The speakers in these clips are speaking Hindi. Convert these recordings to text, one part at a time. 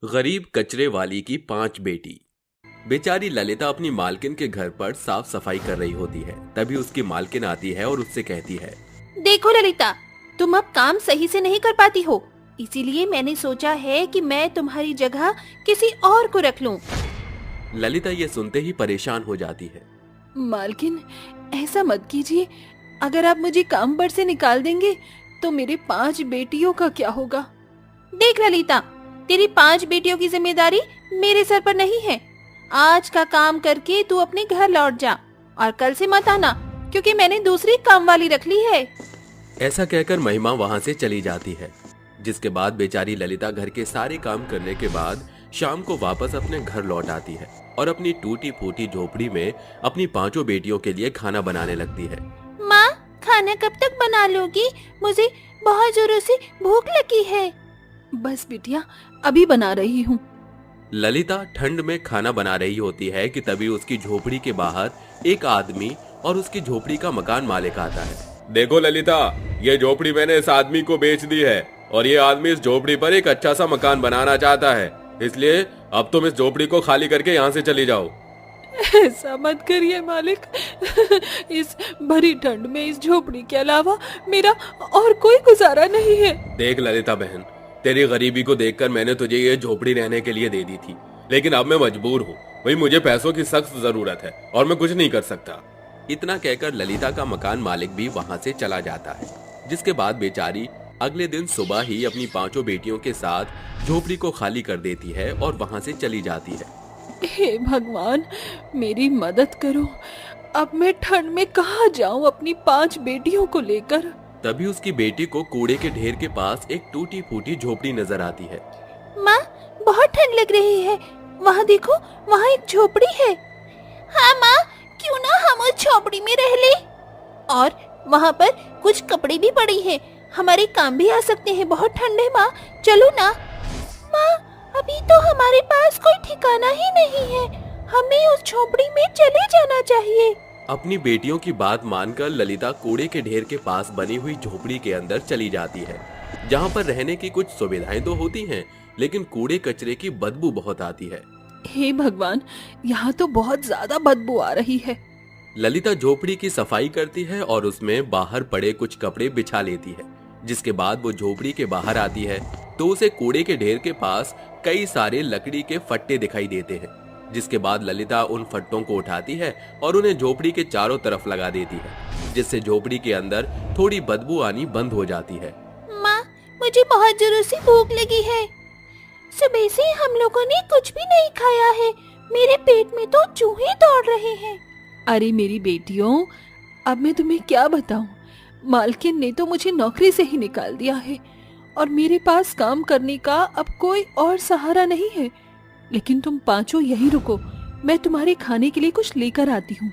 गरीब कचरे वाली की 5 बेटी। बेचारी ललिता अपनी मालकिन के घर पर साफ सफाई कर रही होती है। तभी उसकी मालकिन आती है और उससे कहती है, देखो ललिता, तुम अब काम सही से नहीं कर पाती हो, इसीलिए मैंने सोचा है कि मैं तुम्हारी जगह किसी और को रख लूं। ललिता ये सुनते ही परेशान हो जाती है। मालकिन, ऐसा मत कीजिए। अगर आप मुझे काम पर से निकाल देंगे तो मेरे 5 बेटियों का क्या होगा? देख ललिता, तेरी 5 बेटियों की जिम्मेदारी मेरे सर पर नहीं है। आज का काम करके तू अपने घर लौट जा और कल से मत आना, क्योंकि मैंने दूसरी काम वाली रख ली है। ऐसा कहकर महिमा वहां से चली जाती है। जिसके बाद बेचारी ललिता घर के सारे काम करने के बाद शाम को वापस अपने घर लौट आती है और अपनी टूटी फूटी झोपड़ी में अपनी 5 बेटियों के लिए खाना बनाने लगती है। माँ, खाना कब तक बना लोगी? मुझे बहुत जोरों से भूख लगी है। बस बिटिया, अभी बना रही हूँ। ललिता ठंड में खाना बना रही होती है कि तभी उसकी झोपड़ी के बाहर एक आदमी और उसकी झोपड़ी का मकान मालिक आता है। देखो ललिता, ये झोपड़ी मैंने इस आदमी को बेच दी है और ये आदमी इस झोपड़ी पर एक अच्छा सा मकान बनाना चाहता है, इसलिए अब तुम इस झोपड़ी को खाली करके यहाँ से चली जाओ। ऐसा मत करिए मालिक। इस भरी ठंड में इस झोपड़ी के अलावा मेरा और कोई गुजारा नहीं है। देख ललिता बहन, तेरी गरीबी को देखकर मैंने तुझे ये झोपड़ी रहने के लिए दे दी थी, लेकिन अब मैं मजबूर हूँ। भाई, मुझे पैसों की सख्त जरूरत है और मैं कुछ नहीं कर सकता। इतना कहकर ललिता का मकान मालिक भी वहाँ से चला जाता है। जिसके बाद बेचारी अगले दिन सुबह ही अपनी 5 बेटियों के साथ झोपड़ी को खाली कर देती है और वहाँ से चली जाती है। हे भगवान, मेरी मदद करो। अब मैं ठंड में कहाँ जाऊँ अपनी 5 बेटियों को लेकर? तभी उसकी बेटी को कूड़े के ढेर के पास एक टूटी फूटी झोपड़ी नजर आती है। माँ, बहुत ठंड लग रही है। वहाँ देखो, वहाँ एक झोपड़ी है। हाँ माँ, क्यों ना हम उस झोपड़ी में रह ले। और वहाँ पर कुछ कपड़े भी पड़े हैं, हमारे काम भी आ सकते हैं। बहुत ठंड है माँ, चलो ना। माँ, अभी तो हमारे पास कोई ठिकाना ही नहीं है, हमें उस झोपड़ी में चले जाना चाहिए। अपनी बेटियों की बात मानकर ललिता कूड़े के ढेर के पास बनी हुई झोपड़ी के अंदर चली जाती है, जहाँ पर रहने की कुछ सुविधाएं तो होती हैं, लेकिन कूड़े कचरे की बदबू बहुत आती है। हे भगवान, यहाँ तो बहुत ज्यादा बदबू आ रही है। ललिता झोपड़ी की सफाई करती है और उसमें बाहर पड़े कुछ कपड़े बिछा लेती है। जिसके बाद वो झोपड़ी के बाहर आती है तो उसे कूड़े के ढेर के पास कई सारे लकड़ी के फट्टे दिखाई देते हैं। जिसके बाद ललिता उन फट्टों को उठाती है और उन्हें झोपड़ी के चारों तरफ लगा देती है, जिससे झोपड़ी के अंदर थोड़ी बदबू आनी बंद हो जाती है। माँ, मुझे बहुत जोरों से भूख लगी है। सुबह से हम लोगों ने कुछ भी नहीं खाया है, मेरे पेट में तो चूहे दौड़ रहे हैं। अरे मेरी बेटियों, अब मैं तुम्हें क्या बताऊं? मालकिन ने तो मुझे नौकरी से ही निकाल दिया है और मेरे पास काम करने का अब कोई और सहारा नहीं है। लेकिन तुम 5 यहीं रुको, मैं तुम्हारे खाने के लिए कुछ लेकर आती हूँ।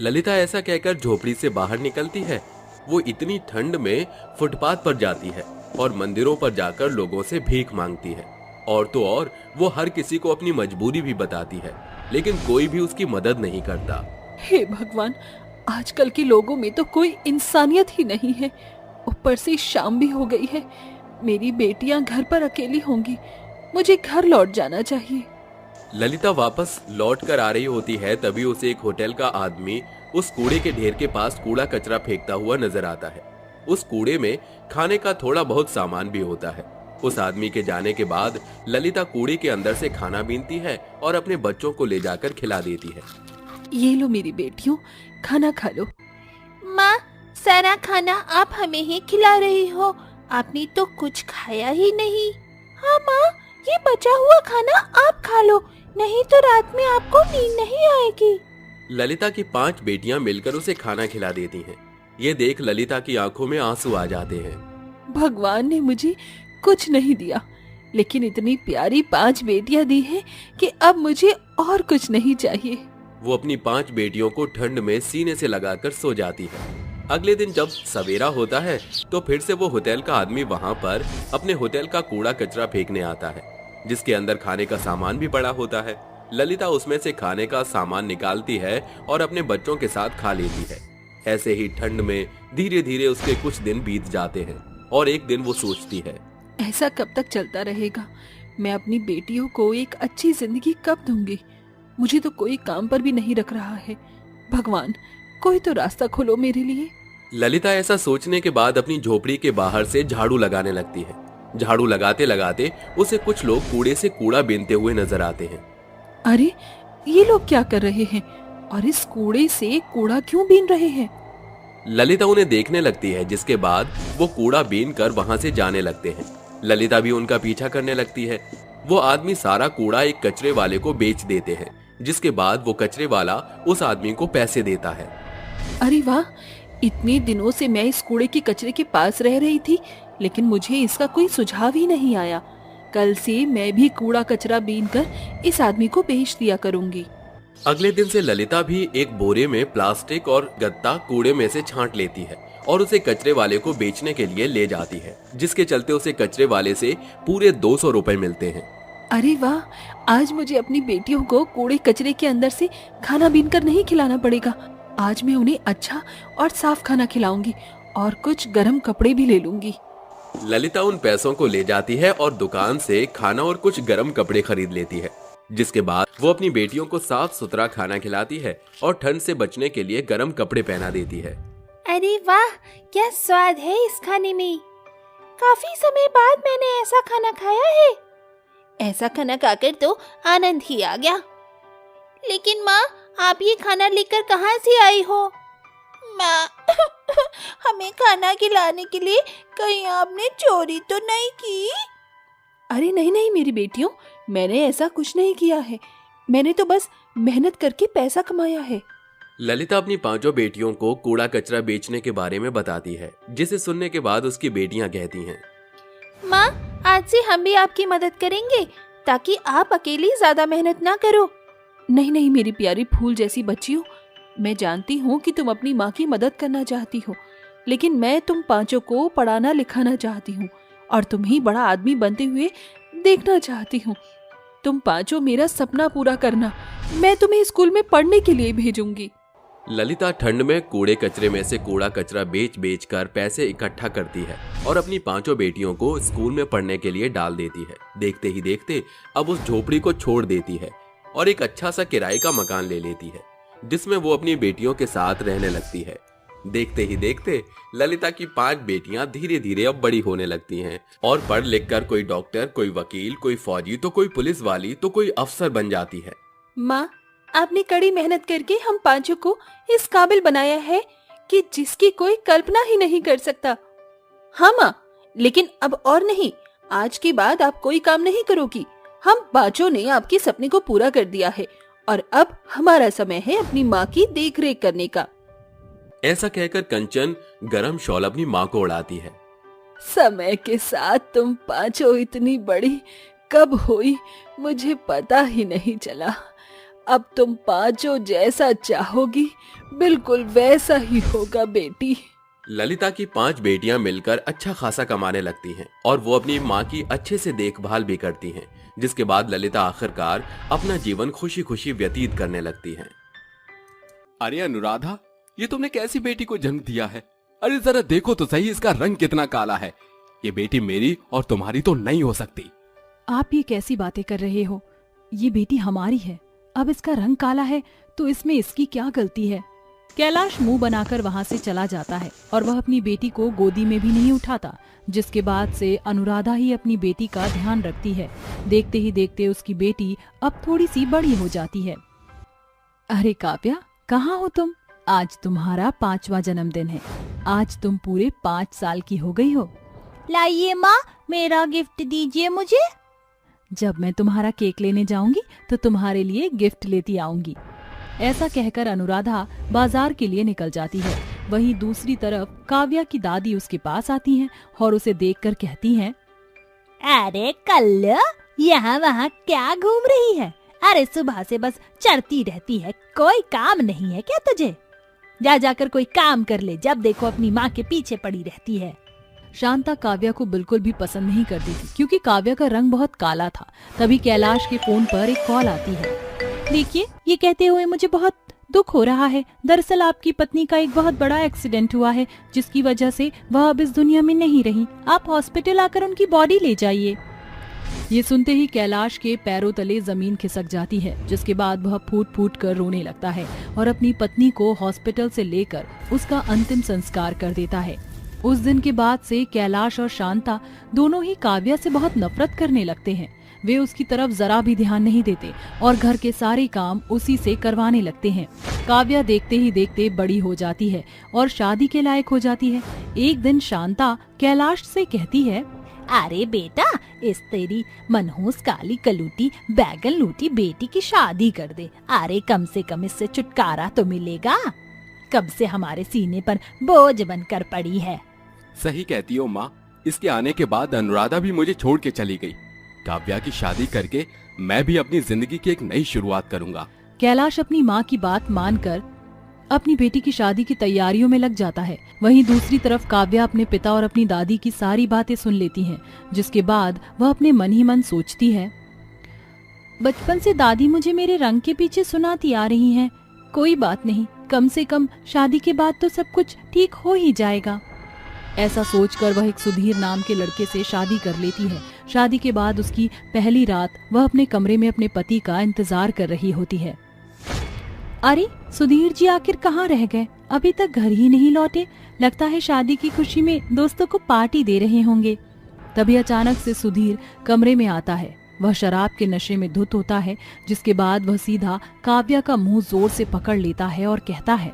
ललिता ऐसा कहकर झोपड़ी से बाहर निकलती है। वो इतनी ठंड में फुटपाथ पर जाती है और मंदिरों पर जाकर लोगों से भीख मांगती है। और तो और वो हर किसी को अपनी मजबूरी भी बताती है, लेकिन कोई भी उसकी मदद नहीं करता। हे भगवान, आजकल के लोगों में तो कोई इंसानियत ही नहीं है। ऊपर से शाम भी हो गई है, मेरी बेटियां घर पर अकेली होंगी। मुझे घर लौट जाना चाहिए। ललिता वापस लौट कर आ रही होती है, तभी उसे एक होटल का आदमी उस कूड़े के ढेर के पास कूड़ा कचरा फेंकता हुआ नजर आता है। उस कूड़े में खाने का थोड़ा बहुत सामान भी होता है। उस आदमी के जाने के बाद ललिता कूड़े के अंदर से खाना बीनती है और अपने बच्चों को ले जाकर खिला देती है। ये लो मेरी बेटियों, खाना खा लो। माँ, सारा खाना आप हमें ही खिला रही हो, आपने तो कुछ खाया ही नहीं। हाँ माँ, ये बचा हुआ खाना आप खा लो, नहीं तो रात में आपको नींद नहीं आएगी। ललिता की 5 बेटियां मिलकर उसे खाना खिला देती हैं। ये देख ललिता की आंखों में आंसू आ जाते हैं। भगवान ने मुझे कुछ नहीं दिया, लेकिन इतनी प्यारी 5 बेटियां दी हैं कि अब मुझे और कुछ नहीं चाहिए। वो अपनी 5 बेटियों को ठंड में सीने से लगाकर सो जाती है। अगले दिन जब सवेरा होता है तो फिर से वो होटल का आदमी वहाँ पर अपने होटल का कूड़ा कचरा फेंकने आता है, जिसके अंदर खाने का सामान भी पड़ा होता है। ललिता उसमें से खाने का सामान निकालती है और अपने बच्चों के साथ खा लेती है। ऐसे ही ठंड में धीरे धीरे उसके कुछ दिन बीत जाते हैं और एक दिन वो सोचती है, ऐसा कब तक चलता रहेगा? मैं अपनी बेटियों को एक अच्छी जिंदगी कब दूंगी? मुझे तो कोई काम पर भी नहीं रख रहा है। भगवान, कोई तो रास्ता खोलो मेरे लिए। ललिता ऐसा सोचने के बाद अपनी झोपड़ी के बाहर से झाड़ू लगाने लगती है। झाड़ू लगाते लगाते उसे कुछ लोग कूड़े से कूड़ा बीनते हुए नजर आते हैं। अरे, ये लोग क्या कर रहे हैं और इस कूड़े से कूड़ा क्यों बीन रहे हैं? ललिता उन्हें देखने लगती है, जिसके बाद वो कूड़ा बीन कर वहां से जाने लगते हैं। ललिता भी उनका पीछा करने लगती है। वो आदमी सारा कूड़ा एक कचरे वाले को बेच देते हैं, जिसके बाद वो कचरे वाला उस आदमी को पैसे देता है। अरे वाह, इतने दिनों से मैं इस कूड़े के कचरे के पास रह रही थी, लेकिन मुझे इसका कोई सुझाव ही नहीं आया। कल से मैं भी कूड़ा कचरा बीन कर इस आदमी को बेच दिया करूंगी। अगले दिन से ललिता भी एक बोरे में प्लास्टिक और गत्ता कूड़े में से छांट लेती है और उसे कचरे वाले को बेचने के लिए ले जाती है, जिसके चलते उसे कचरे वाले से पूरे 200 रुपए मिलते हैं। अरे वाह, आज मुझे अपनी बेटियों को कूड़े कचरे के अंदर से खाना बीन कर नहीं खिलाना पड़ेगा। आज मैं उन्हें अच्छा और साफ खाना खिलाऊंगी और कुछ गर्म कपड़े भी ले लूंगी। ललिता उन पैसों को ले जाती है और दुकान से खाना और कुछ गर्म कपड़े खरीद लेती है, जिसके बाद वो अपनी बेटियों को साफ सुथरा खाना खिलाती है और ठंड से बचने के लिए गर्म कपड़े पहना देती है। अरे वाह, क्या स्वाद है इस खाने में। काफी समय बाद मैंने ऐसा खाना खाया है। ऐसा खाना खाकर तो आनंद ही आ गया। लेकिन माँ, आप ये खाना लेकर कहाँ से आई हो? माँ, हमें खाना खिलाने के लिए कहीं आपने चोरी तो नहीं की? अरे नहीं नहीं मेरी बेटियों, मैंने ऐसा कुछ नहीं किया है। मैंने तो बस मेहनत करके पैसा कमाया है। ललिता अपनी 5 बेटियों को कूड़ा कचरा बेचने के बारे में बताती है, जिसे सुनने के बाद उसकी बेटियां कहती हैं, माँ, आज से हम भी आपकी मदद करेंगे ताकि आप अकेली ज्यादा मेहनत ना करो। नहीं नहीं मेरी प्यारी फूल जैसी बच्चियों, मैं जानती हूँ कि तुम अपनी माँ की मदद करना चाहती हो, लेकिन मैं तुम 5 को पढ़ाना लिखाना चाहती हूँ और तुम ही बड़ा आदमी बनते हुए देखना चाहती हूँ। तुम 5 मेरा सपना पूरा करना, मैं तुम्हें स्कूल में पढ़ने के लिए भेजूंगी। ललिता ठंड में कूड़े कचरे में से कूड़ा कचरा बेच बेच कर पैसे इकट्ठा करती है और अपनी 5 बेटियों को स्कूल में पढ़ने के लिए डाल देती है। देखते ही देखते अब उस झोपड़ी को छोड़ देती है और एक अच्छा सा किराए का मकान ले लेती है, जिसमें वो अपनी बेटियों के साथ रहने लगती है। देखते ही देखते ललिता की 5 बेटियां धीरे धीरे अब बड़ी होने लगती हैं और पढ़ लिख कर कोई डॉक्टर, कोई वकील, कोई फौजी, तो कोई पुलिस वाली, तो कोई अफसर बन जाती है। माँ, आपने कड़ी मेहनत करके हम 5 को इस काबिल बनाया है कि जिसकी कोई कल्पना ही नहीं कर सकता। हाँ माँ, लेकिन अब और नहीं, आज के बाद आप कोई काम नहीं करोगी। हम 5 ने आपके सपने को पूरा कर दिया है और अब हमारा समय है अपनी माँ की देखरेख करने का। ऐसा कहकर कंचन गरम शॉल अपनी माँ को उड़ाती है। समय के साथ तुम 5 इतनी बड़ी कब हुई मुझे पता ही नहीं चला। अब तुम 5 जैसा चाहोगी बिल्कुल वैसा ही होगा बेटी। ललिता की 5 बेटियां मिलकर अच्छा खासा कमाने लगती हैं और वो अपनी माँ की अच्छे से देखभाल भी करती हैं, जिसके बाद ललिता आखिरकार अपना जीवन खुशी खुशी व्यतीत करने लगती है। अरे अनुराधा, ये तुमने कैसी बेटी को जन्म दिया है? अरे जरा देखो तो सही, इसका रंग कितना काला है। ये बेटी मेरी और तुम्हारी तो नहीं हो सकती। आप ये कैसी बातें कर रहे हो? ये बेटी हमारी है। अब इसका रंग काला है तो इसमें इसकी क्या गलती है? कैलाश मुंह बनाकर वहां से चला जाता है और वह अपनी बेटी को गोदी में भी नहीं उठाता, जिसके बाद से अनुराधा ही अपनी बेटी का ध्यान रखती है। देखते ही देखते उसकी बेटी अब थोड़ी सी बड़ी हो जाती है। अरे काव्या, कहाँ हो तुम? आज तुम्हारा 5वां जन्मदिन है। आज तुम पूरे 5 साल की हो गई हो। लाइए माँ, मेरा गिफ्ट दीजिए मुझे। जब मैं तुम्हारा केक लेने जाऊंगी तो तुम्हारे लिए गिफ्ट लेती आऊंगी। ऐसा कहकर अनुराधा बाजार के लिए निकल जाती है। वहीं दूसरी तरफ काव्या की दादी उसके पास आती हैं और उसे देखकर कहती हैं, अरे कल्लू, यहाँ वहाँ क्या घूम रही है? अरे सुबह से बस चढ़ती रहती है, कोई काम नहीं है क्या तुझे? जा जाकर कोई काम कर ले, जब देखो अपनी माँ के पीछे पड़ी रहती है। शांता काव्या को बिल्कुल भी पसंद नहीं करती थी, क्योंकि काव्या का रंग बहुत काला था। तभी कैलाश के फोन पर एक कॉल आती है। देखिए, ये कहते हुए मुझे बहुत दुख हो रहा है। दरअसल आपकी पत्नी का एक बहुत बड़ा एक्सीडेंट हुआ है, जिसकी वजह से वह अब इस दुनिया में नहीं रही। आप हॉस्पिटल आकर उनकी बॉडी ले जाइए। ये सुनते ही कैलाश के पैरों तले जमीन खिसक जाती है, जिसके बाद वह फूट फूट कर रोने लगता है और अपनी पत्नी को हॉस्पिटल से लेकर उसका अंतिम संस्कार कर देता है। उस दिन के बाद से कैलाश और शांता दोनों ही काव्या से बहुत नफरत करने लगते हैं। वे उसकी तरफ जरा भी ध्यान नहीं देते और घर के सारे काम उसी से करवाने लगते हैं। काव्या देखते ही देखते बड़ी हो जाती है और शादी के लायक हो जाती है। एक दिन शांता कैलाश से कहती है, अरे बेटा, इस तेरी मनहूस काली कलूटी बैगन लूटी बेटी की शादी कर दे। अरे कम से कम इससे छुटकारा तो मिलेगा। कब से हमारे सीने पर बोझ बनकर पड़ी है। सही कहती हो माँ, इसके आने के बाद अनुराधा भी मुझे छोड़ के चली गई। काव्या की शादी करके मैं भी अपनी जिंदगी की एक नई शुरुआत करूंगा। कैलाश अपनी माँ की बात मानकर अपनी बेटी की शादी की तैयारियों में लग जाता है। वहीं दूसरी तरफ काव्या अपने पिता और अपनी दादी की सारी बातें सुन लेती है, जिसके बाद वह अपने मन ही मन सोचती है, बचपन से दादी मुझे मेरे रंग के पीछे सुनाती आ रही हैं। कोई बात नहीं, कम से कम शादी के बाद तो सब कुछ ठीक हो ही जाएगा। ऐसा सोचकर वह एक सुधीर नाम के लड़के से शादी कर लेती है। शादी के बाद उसकी पहली रात वह अपने कमरे में अपने पति का इंतजार कर रही होती है। अरे सुधीर जी आखिर कहाँ रह गए? अभी तक घर ही नहीं लौटे। लगता है शादी की खुशी में दोस्तों को पार्टी दे रहे होंगे। तभी अचानक से सुधीर कमरे में आता है। वह शराब के नशे में धुत होता है, जिसके बाद वह सीधा काव्या का मुंह जोर से पकड़ लेता है और कहता है,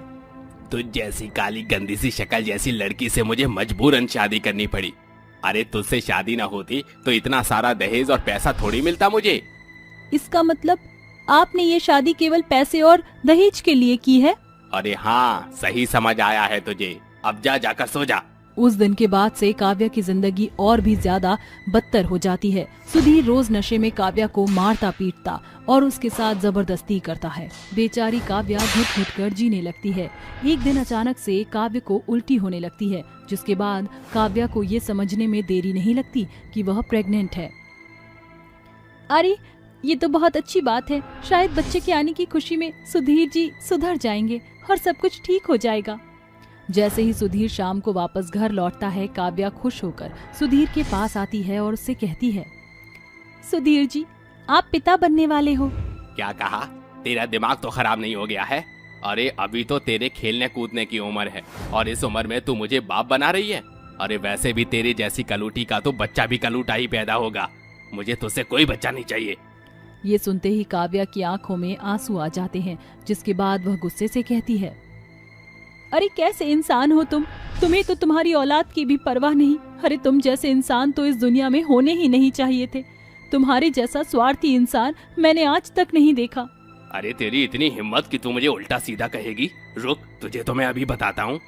तुझ जैसी काली गंदी सी शक्ल जैसी लड़की से मुझे मजबूरन शादी करनी पड़ी। अरे तुझसे शादी ना होती तो इतना सारा दहेज और पैसा थोड़ी मिलता मुझे। इसका मतलब आपने ये शादी केवल पैसे और दहेज के लिए की है? अरे हाँ, सही समझ आया है तुझे। अब जा, जाकर सो जा। उस दिन के बाद से काव्या की जिंदगी और भी ज्यादा बदतर हो जाती है। सुधीर रोज नशे में काव्या को मारता पीटता और उसके साथ जबरदस्ती करता है। बेचारी काव्या घुट घुट कर जीने लगती है। एक दिन अचानक से काव्य को उल्टी होने लगती है, जिसके बाद काव्या को ये समझने में देरी नहीं लगती कि वह प्रेग्नेंट है। अरे ये तो बहुत अच्छी बात है। शायद बच्चे के आने की खुशी में सुधीर जी सुधर जाएंगे और सब कुछ ठीक हो जाएगा। जैसे ही सुधीर शाम को वापस घर लौटता है, काव्या खुश होकर सुधीर के पास आती है और उससे कहती है, सुधीर जी आप पिता बनने वाले हो। क्या कहा? तेरा दिमाग तो खराब नहीं हो गया है? अरे अभी तो तेरे खेलने कूदने की उम्र है और इस उम्र में तू मुझे बाप बना रही है। अरे वैसे भी तेरी जैसी कलूटी का तो बच्चा भी कलूटा ही पैदा होगा। मुझे तुझसे कोई बच्चा नहीं चाहिए। ये सुनते ही काव्या की आंखों में आंसू आ जाते हैं, जिसके बाद वह गुस्से से कहती है, अरे कैसे इंसान हो तुम? तुम्हें तो तुम्हारी औलाद की भी परवाह नहीं। अरे तुम जैसे इंसान तो इस दुनिया में होने ही नहीं चाहिए थे। तुम्हारे जैसा स्वार्थी इंसान मैंने आज तक नहीं देखा। अरे तेरी इतनी हिम्मत कि तू मुझे उल्टा सीधा कहेगी? रुक, तुझे तो मैं अभी बताता हूँ।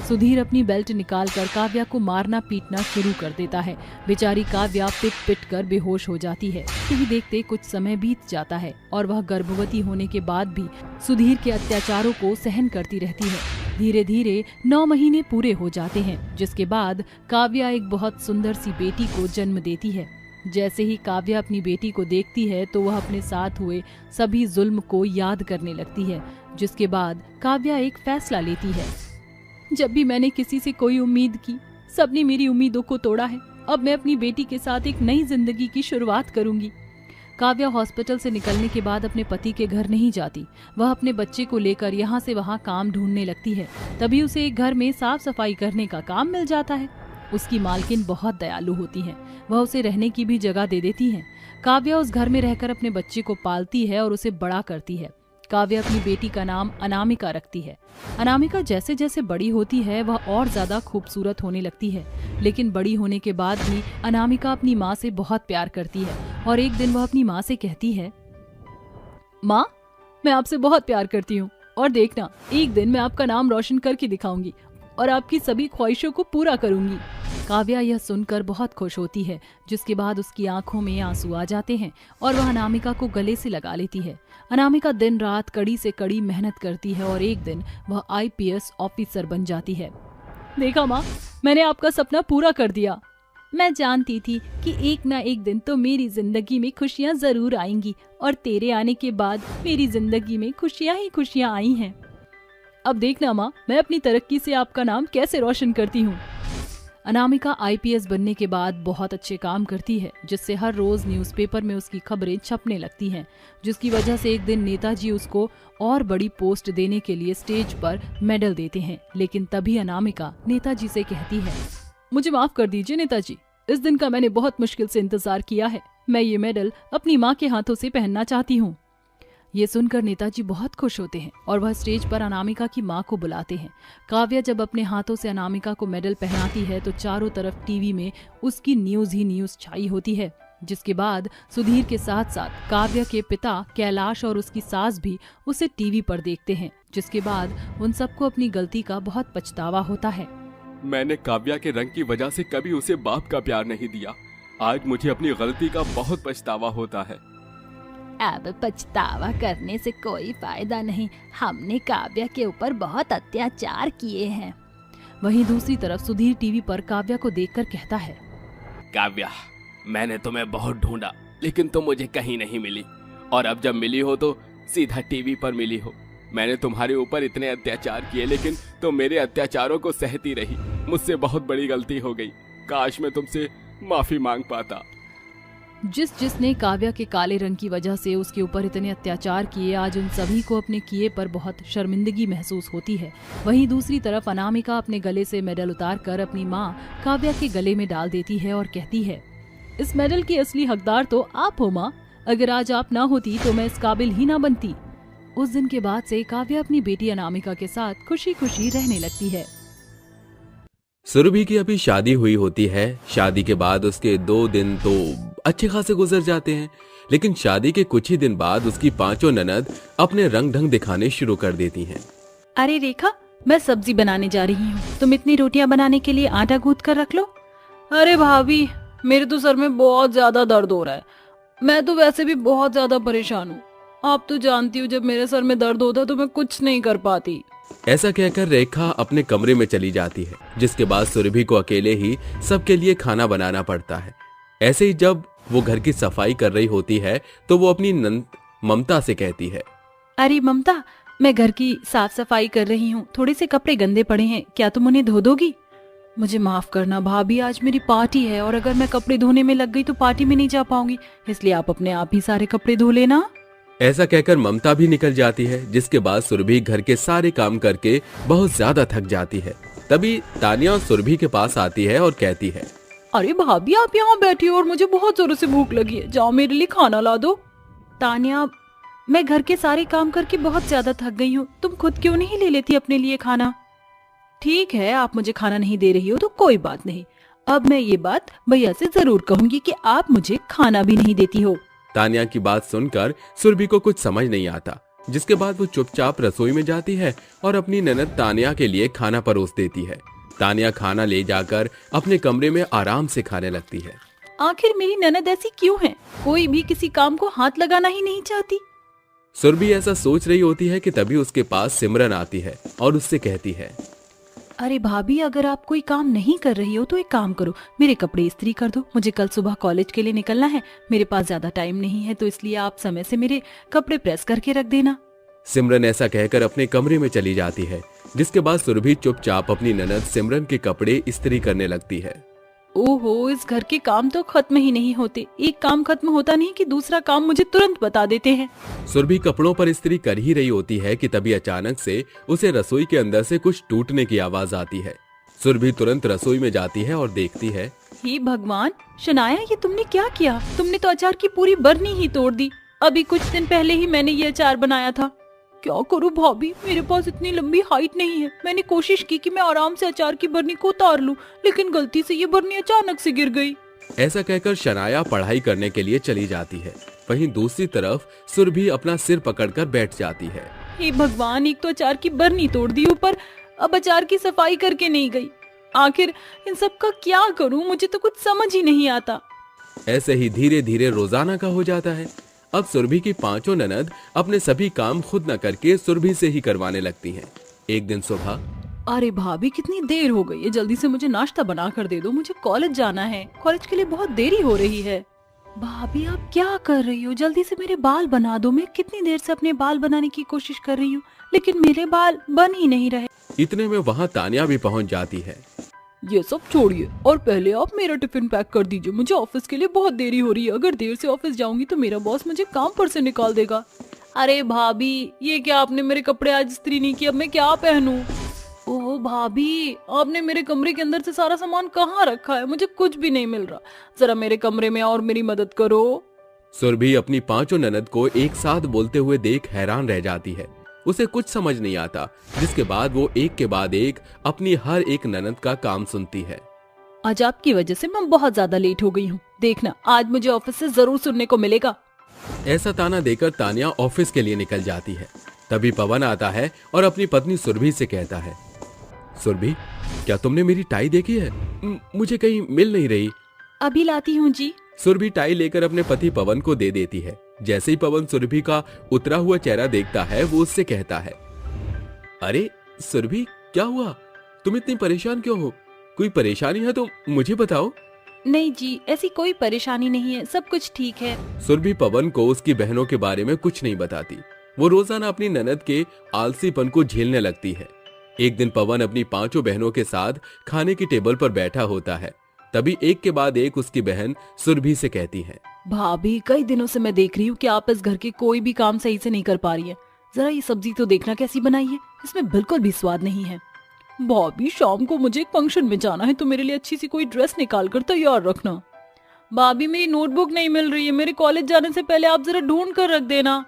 सुधीर अपनी बेल्ट निकालकर काव्या को मारना पीटना शुरू कर देता है। बेचारी काव्या पिट पिट कर बेहोश हो जाती है। यही देखते कुछ समय बीत जाता है और वह गर्भवती होने के बाद भी सुधीर के अत्याचारों को सहन करती रहती है। धीरे धीरे 9 महीने पूरे हो जाते हैं, जिसके बाद काव्या एक बहुत सुंदर सी बेटी को जन्म देती है। जैसे ही काव्या अपनी बेटी को देखती है तो वह अपने साथ हुए सभी जुल्म को याद करने लगती है, जिसके बाद काव्या एक फैसला लेती है। जब भी मैंने किसी से कोई उम्मीद की, सबने मेरी उम्मीदों को तोड़ा है। अब मैं अपनी बेटी के साथ एक नई जिंदगी की शुरुआत करूंगी। काव्या हॉस्पिटल से निकलने के बाद अपने पति के घर नहीं जाती। वह अपने बच्चे को लेकर यहाँ से वहाँ काम ढूंढने लगती है। तभी उसे एक घर में साफ सफाई करने का काम मिल जाता है। उसकी मालकिन बहुत दयालु होती है। वह उसे रहने की भी जगह दे देती है। काव्या उस घर में रहकर अपने बच्चे को पालती है और उसे बड़ा करती है। काव्या अपनी बेटी का नाम अनामिका रखती है। अनामिका जैसे जैसे बड़ी होती है वह और ज्यादा खूबसूरत होने लगती है। लेकिन बड़ी होने के बाद भी अनामिका अपनी माँ से बहुत प्यार करती है और एक दिन वह अपनी माँ से कहती है, माँ मैं आपसे बहुत प्यार करती हूँ और देखना एक दिन मैं आपका नाम रोशन करके दिखाऊंगी और आपकी सभी ख्वाहिशों को पूरा करूंगी। काव्या यह सुनकर बहुत खुश होती है, जिसके बाद उसकी आंखों में आंसू आ जाते हैं और वह अनामिका को गले से लगा लेती है। अनामिका दिन रात कड़ी से कड़ी मेहनत करती है और एक दिन वह IPS ऑफिसर बन जाती है। देखा माँ, मैंने आपका सपना पूरा कर दिया। मैं जानती थी कि एक ना एक दिन तो मेरी जिंदगी में खुशियाँ जरूर आएंगी और तेरे आने के बाद मेरी जिंदगी में खुशियाँ ही खुशियाँ आई हैं। अब देखना माँ, मैं अपनी तरक्की से आपका नाम कैसे रोशन करती हूँ। अनामिका आईपीएस बनने के बाद बहुत अच्छे काम करती है, जिससे हर रोज न्यूज़पेपर में उसकी खबरें छपने लगती हैं, जिसकी वजह से एक दिन नेताजी उसको और बड़ी पोस्ट देने के लिए स्टेज पर मेडल देते हैं। लेकिन तभी अनामिका नेताजी से कहती है, मुझे माफ कर दीजिए नेताजी, इस दिन का मैंने बहुत मुश्किल से इंतजार किया है। मैं ये मेडल अपनी माँ के हाथों से पहनना चाहती हूँ। ये सुनकर नेताजी बहुत खुश होते हैं और वह स्टेज पर अनामिका की मां को बुलाते हैं। काव्या जब अपने हाथों से अनामिका को मेडल पहनाती है तो चारों तरफ टीवी में उसकी न्यूज़ ही न्यूज़ छाई होती है, जिसके बाद सुधीर के साथ साथ काव्या के पिता कैलाश और उसकी सास भी उसे टीवी पर देखते हैं, जिसके बाद उन सबको अपनी गलती का बहुत पछतावा होता है। मैंने काव्या के रंग की वजह से कभी उसे बाप का प्यार नहीं दिया। आज मुझे अपनी गलती का बहुत पछतावा होता है। अब पछतावा करने से कोई फायदा नहीं, हमने काव्या के ऊपर बहुत अत्याचार किए हैं। वहीं दूसरी तरफ सुधीर टीवी पर काव्या को देखकर कहता है, काव्या, मैंने तुम्हें बहुत ढूंढा लेकिन तुम मुझे कहीं नहीं मिली, और अब जब मिली हो तो सीधा टीवी पर मिली हो। मैंने तुम्हारे ऊपर इतने अत्याचार किए लेकिन तुम मेरे अत्याचारों को सहती रही। मुझसे बहुत बड़ी गलती हो गई। काश मैं तुमसे माफी मांग पाता। जिसने काव्या के काले रंग की वजह से उसके ऊपर इतने अत्याचार किए, आज उन सभी को अपने किए पर बहुत शर्मिंदगी महसूस होती है। वहीं दूसरी तरफ अनामिका अपने गले से मेडल उतारकर अपनी मां काव्या के गले में डाल देती है और कहती है, इस मेडल की असली हकदार तो आप हो मां। अगर आज आप ना होती तो मैं इस काबिल ही ना बनती। उस दिन के बाद से काव्या अपनी बेटी अनामिका के साथ खुशी खुशी रहने लगती है। सुरभि की अभी शादी हुई होती है। शादी के बाद उसके 2 दिन तो अच्छे खासे गुजर जाते हैं, लेकिन शादी के कुछ ही दिन बाद उसकी 5 ननद अपने रंग ढंग दिखाने शुरू कर देती हैं। अरे रेखा, मैं सब्जी बनाने जा रही हूँ, तुम इतनी रोटियां बनाने के लिए आटा गूंथ कर रख लो। अरे भाभी, मेरे तो सर में बहुत ज्यादा दर्द हो रहा है। मैं तो वैसे भी बहुत ज्यादा परेशान हूँ। आप तो जानती हो जब मेरे सर में दर्द होता है तो मैं कुछ नहीं कर पाती। ऐसा कहकर रेखा अपने कमरे में चली जाती है, जिसके बाद सुरभि को अकेले ही सबके लिए खाना बनाना पड़ता है। ऐसे ही जब वो घर की सफाई कर रही होती है तो वो अपनी नंद ममता से कहती है, अरे ममता, मैं घर की साफ सफाई कर रही हूँ, थोड़े से कपड़े गंदे पड़े हैं, क्या तुम उन्हें धो दोगी? मुझे माफ करना भाभी, आज मेरी पार्टी है और अगर मैं कपड़े धोने में लग गई तो पार्टी में नहीं जा पाऊंगी, इसलिए आप अपने आप ही सारे कपड़े धो लेना। ऐसा कहकर ममता भी निकल जाती है, जिसके बाद सुरभि घर के सारे काम करके बहुत ज्यादा थक जाती है। तभी तानिया सुरभि के पास आती है और कहती है, अरे भाभी, आप यहाँ बैठी हो और मुझे बहुत जोरों से भूख लगी है, जाओ मेरे लिए खाना ला दो। तानिया, मैं घर के सारे काम करके बहुत ज्यादा थक गई हूँ, तुम खुद क्यों नहीं ले लेती अपने लिए खाना? ठीक है, आप मुझे खाना नहीं दे रही हो तो कोई बात नहीं, अब मैं ये बात भैया से जरूर कहूंगी कि आप मुझे खाना भी नहीं देती हो। तानिया की बात सुनकर सुरभि को कुछ समझ नहीं आता, जिसके बाद वो चुपचाप रसोई में जाती है और अपनी ननद तानिया के लिए खाना परोस देती है। तानिया खाना ले जाकर अपने कमरे में आराम से खाने लगती है। आखिर मेरी ननद ऐसी क्यों है, कोई भी किसी काम को हाथ लगाना ही नहीं चाहती। सुरभि ऐसा सोच रही होती है कि तभी उसके पास सिमरन आती है और उससे कहती है, अरे भाभी, अगर आप कोई काम नहीं कर रही हो तो एक काम करो, मेरे कपड़े इस्त्री कर दो, मुझे कल सुबह कॉलेज के लिए निकलना है, मेरे पास ज्यादा टाइम नहीं है, तो इसलिए आप समय से मेरे कपड़े प्रेस करके रख देना। सिमरन ऐसा कहकर अपने कमरे में चली जाती है, जिसके बाद सुरभि चुपचाप अपनी ननद सिमरन के कपड़े इस्त्री करने लगती है। ओहो, इस घर के काम तो खत्म ही नहीं होते, एक काम खत्म होता नहीं कि दूसरा काम मुझे तुरंत बता देते हैं। सुरभि कपड़ों पर इस्त्री कर ही रही होती है कि तभी अचानक से उसे रसोई के अंदर से कुछ टूटने की आवाज आती है। सुरभि तुरंत रसोई में जाती है और देखती है, हे भगवान, शनाया, ये तुमने क्या किया? तुमने तो अचार की पूरी बरनी ही तोड़ दी। अभी कुछ दिन पहले ही मैंने ये अचार बनाया था। क्या करूं भाभी, मेरे पास इतनी लंबी हाइट नहीं है। मैंने कोशिश की कि मैं आराम से अचार की बरनी को उतार लूं, लेकिन गलती से ये बरनी अचानक से गिर गई। ऐसा कहकर शनाया पढ़ाई करने के लिए चली जाती है। वहीं दूसरी तरफ सुरभि अपना सिर पकड़कर बैठ जाती है। हे भगवान, एक तो अचार की बरनी तोड़ दी, ऊपर अब अचार की सफाई करके नहीं गई। आखिर इन सब का क्या करूं, मुझे तो कुछ समझ ही नहीं आता। ऐसे ही धीरे धीरे रोजाना का हो जाता है। अब सुरभि की 5 ननद अपने सभी काम खुद न करके सुरभि से ही करवाने लगती हैं। एक दिन सुबह, अरे भाभी, कितनी देर हो गई है, जल्दी से मुझे नाश्ता बना कर दे दो, मुझे कॉलेज जाना है, कॉलेज के लिए बहुत देरी हो रही है। भाभी, आप क्या कर रही हो? जल्दी से मेरे बाल बना दो। मैं कितनी देर से अपने बाल बनाने की कोशिश कर रही हूँ, लेकिन मेरे बाल बन ही नहीं रहे। इतने में वहाँ तानिया भी पहुँच जाती है। ये सब छोड़िए और पहले आप मेरा टिफिन पैक कर दीजिए, मुझे ऑफिस के लिए बहुत देरी हो रही है। अगर देर से ऑफिस जाऊंगी तो मेरा बॉस मुझे काम पर से निकाल देगा। अरे भाभी, ये क्या आपने मेरे कपड़े आज इस्त्री नहीं किए, अब मैं क्या पहनूं? ओह भाभी, आपने मेरे कमरे के अंदर से सारा सामान कहाँ रखा है? मुझे कुछ भी नहीं मिल रहा। जरा मेरे कमरे में और मेरी मदद करो। सुरभि अपनी पांचों ननद को एक साथ बोलते हुए देख हैरान रह जाती है। उसे कुछ समझ नहीं आता, जिसके बाद वो एक के बाद एक अपनी हर एक ननद का काम सुनती है। आज आपकी वजह से मैं बहुत ज्यादा लेट हो गई हूँ। देखना, आज मुझे ऑफिस से जरूर सुनने को मिलेगा। ऐसा ताना देकर तानिया ऑफिस के लिए निकल जाती है। तभी पवन आता है और अपनी पत्नी सुरभि से कहता है, सुरभि, क्या तुमने मेरी टाई देखी है? मुझे कहीं मिल नहीं रही। अभी लाती हूँ जी। सुरभि टाई लेकर अपने पति पवन को दे देती है। जैसे ही पवन सुरभि का उतरा हुआ चेहरा देखता है, वो उससे कहता है, अरे सुरभि, क्या हुआ? तुम इतनी परेशान क्यों हो? कोई परेशानी है तो मुझे बताओ। नहीं जी, ऐसी कोई परेशानी नहीं है, सब कुछ ठीक है। सुरभि पवन को उसकी बहनों के बारे में कुछ नहीं बताती। वो रोजाना अपनी ननद के आलसीपन को झेलने लगती है। एक दिन पवन अपनी पांचों बहनों के साथ खाने की टेबल पर बैठा होता है। तभी एक के बाद एक उसकी बहन सुरभि से कहती है, भाभी, कई दिनों से मैं देख रही हूँ कि आप इस घर के कोई भी काम सही से नहीं कर पा रही है। जरा ये सब्जी तो देखना कैसी बनाई है, इसमें बिल्कुल भी स्वाद नहीं है। भाभी, शाम को मुझे एक फंक्शन में जाना है, तो मेरे लिए अच्छी सी कोई ड्रेस निकाल कर तैयार रखना। भाभी, मेरी नोटबुक नहीं मिल रही है, मेरे कॉलेज जाने से पहले आप जरा ढूंढ कर रख देना।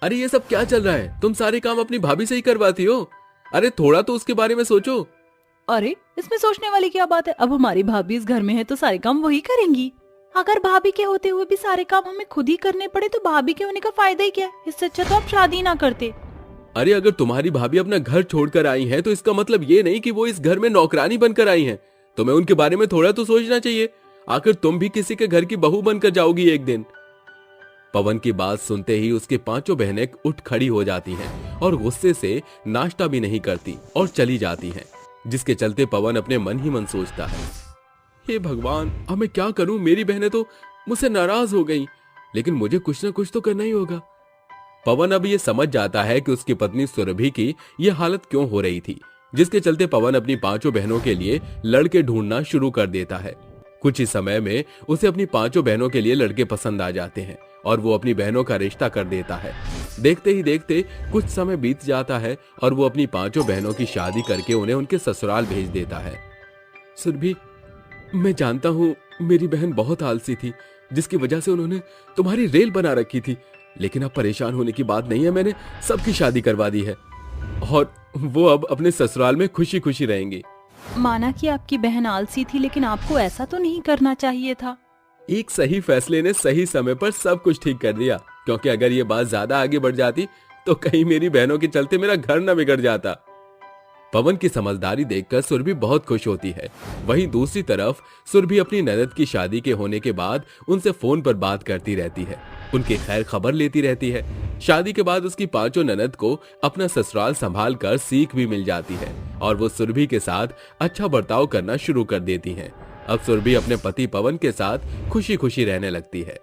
अरे ये सब क्या चल रहा है? तुम सारे काम अपनी भाभी से ही करवाती हो। अरे थोड़ा तो उसके बारे में सोचो। अरे इसमें सोचने वाली क्या बात है? अब हमारी भाभी इस घर में है तो सारे काम वही करेंगी। अगर भाभी के होते हुए भी सारे काम हमें खुद ही करने पड़े तो भाभी के होने का फायदा ही क्या है? इससे अच्छा तो आप शादी ना करते। अरे अगर तुम्हारी भाभी अपना घर छोड़कर आई हैं, तो इसका मतलब ये नहीं कि वो इस घर में नौकरानी बनकर आई हैं। तुम्हें उनके बारे में थोड़ा तो सोचना चाहिए। आखिर तुम भी किसी के घर की बहू बनकर जाओगी एक दिन। पवन की बात सुनते ही उसकी पांचों बहनें उठ खड़ी हो जाती हैं और गुस्से से नाश्ता भी नहीं करती और चली जाती हैं, जिसके चलते पवन अपने मन ही मन सोचता है, हे भगवान, अब मैं क्या करूं? मेरी बहनें तो मुझसे नाराज हो गईं, लेकिन मुझे कुछ ना कुछ तो करना ही होगा। पवन अब ये समझ जाता है कि उसकी पत्नी सुरभि की ये हालत क्यों हो रही थी, जिसके चलते पवन अपनी पांचों बहनों के लिए लड़के ढूंढना शुरू कर देता है। कुछ ही समय में उसे अपनी पांचों बहनों के लिए लड़के पसंद आ जाते हैं और वो अपनी बहनों का रिश्ता कर देता है। देखते ही देखते कुछ समय बीत जाता है और वो अपनी पांचों बहनों की शादी करके उन्हें उनके ससुराल भेज देता है। सुरभि, मैं जानता हूँ मेरी बहन बहुत आलसी थी, जिसकी वजह से उन्होंने तुम्हारी रेल बना रखी थी, लेकिन अब परेशान होने की बात नहीं है। मैंने सबकी शादी करवा दी है और वो अब अपने ससुराल में खुशी खुशी रहेंगी। माना कि आपकी बहन आलसी थी, लेकिन आपको ऐसा तो नहीं करना चाहिए था। एक सही फैसले ने सही समय पर सब कुछ ठीक कर दिया, क्योंकि अगर ये बात ज्यादा आगे बढ़ जाती तो कहीं मेरी बहनों के चलते मेरा घर न बिगड़ जाता। पवन की समझदारी देखकर सुरभि बहुत खुश होती है। वहीं दूसरी तरफ सुरभि अपनी ननद की शादी के होने के बाद उनसे फोन पर बात करती रहती है, उनकी खैर खबर लेती रहती है। शादी के बाद उसकी पांचों ननद को अपना ससुराल संभाल कर सीख भी मिल जाती है और वो सुरभि के साथ अच्छा बर्ताव करना शुरू कर देती हैं। अब सुरभि अपने पति पवन के साथ खुशी खुशी रहने लगती है।